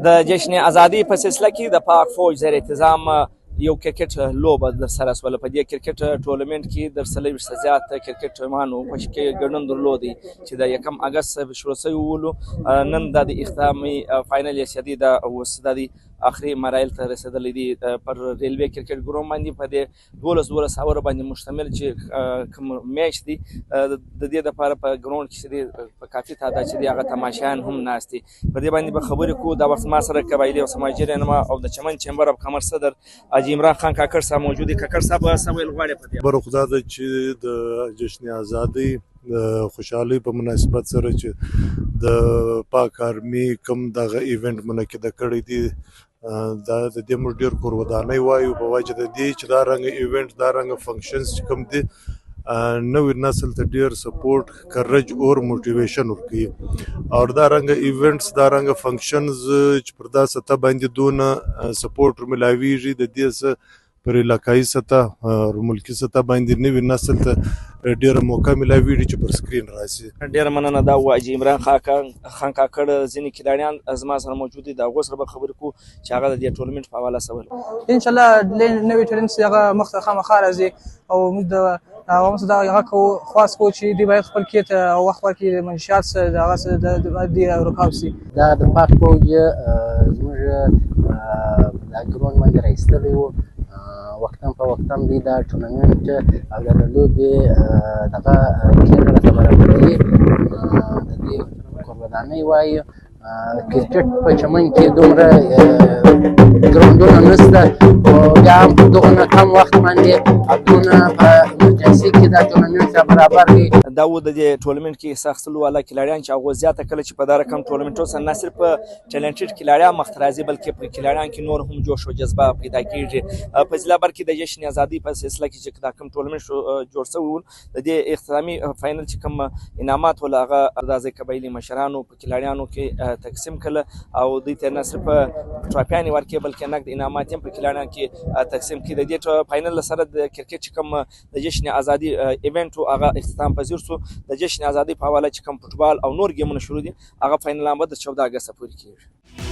د جشن ازادي په سلسله کې د پاک فوج زیر التزام یو کرکټ لوبه در سره سوله. په دې کرکټ ټورنمنټ کې در 40 زیات کرکټ ټیمانو په کې ګډون درلودي چې د 1 اگست شروع شوی ولو. نن د اختتامي فائنل یې شدید اوس د اخري مراحل ته رسیدلې دي پر ریلوی کرکټ ګروم باندې. په دې 12 اور باندې مشتمل چې کوم میچ دي د دې لپاره په ګراوند کې دي په کافي تعداد چې دي هغه تماشایان هم ناست دي. په دې باندې به خبرې کوو. دا وخت ما سره قبایلي او سماجي رهنما او د چمن چمبر اف کامرس صدر حاجي عمران خان کاکړ صاحب موجود دي. کاکړ صاحب څه ویل غواړي په دې خبره؟ خدا ده چې د جشن ازادي د خوشحالۍ په مناسبت سره چې د پاک آرمي کوم دغه ایونټ منعقد کړی دي دا د دې موږ ډېر قربانۍ وایو په وجه د دې چې دا رنګه ایونټ دا رنګه فنکشنز چې کوم دي نوی نسل ته ډېر سپورټ کرج اور موټیویشن ورکوي او دا رنګه ایونټس دا رنګه فنکشنز چې پر دا سطح باندې دونه سپورټ ملاویږي د دې څه پر علاقایي سطح او ملکي سطح باندې نوی نسل ته ډېره موقع ملاویږي چې پر سکرین راشي. ډېره مننه. دا و حاجي عمران خان کاکړ ځینې کلاړیان زما سره موجود دي. د هغو سره به خبرې کوو چې هغه د دې ټورنمنټ په حواله څه ویل. انشاءالله نوی ټورنمنټ هغه مخ ته خامخا راځي او موږ د عوامو څخه هغه کوو خواست کوو چې دوی باید خپل کیت او وخت ورکړي د منشیات سره د هغه سره د رکاب سي. دا د پاک فوج زموږ دا ګرون باندې راایستلی وو وختاً په وختاً دوی دا ټورنمنټ او د لوبې دغه کیدل راته برابروي. د دې قربانۍ وایو کرکټ په چمن کې دومره ګراوندونه نشته او بیا هم په دغونه کم وخت باندې او دونه په ایمرجنسي کې دا ټورنمنټ را برابر وي. دا و د دې ټورنمنټ کې حصه اخیستلو والا کلاړیان چې هغو زیاته کله چې په دا رقم ټورنمنټونو سره نه صرف ټیلنټډ کلاړیان مخته راځي بلکې په کلاړیان کې نور هم جوش او جذبه پیدا کېږي. په ضلع بر کې د جشن ازادي په سلسله کې چې دا کوم ټورنمنټ جوړ شوی و د دې اختتامي فاینل چې کوم انعامات ول هغه اندازې قبایلي مشرانو په کلاړیانو کې تقسیم کړه او دوی ته نه صرف ټرافیانې ورکړې بلکې نقد انعامات هم په کلاړیانو کې تقسیم کړي. د دې فاینل سره د کرکټ چې کوم د جشن ازادي ایونټ هغه اختتام پذیر سو. د جشن ازادي په حواله چې کوم فوټبال او نور ګیمونه شروع دي هغه فاینل هم د 14 اگست پورې کېږي.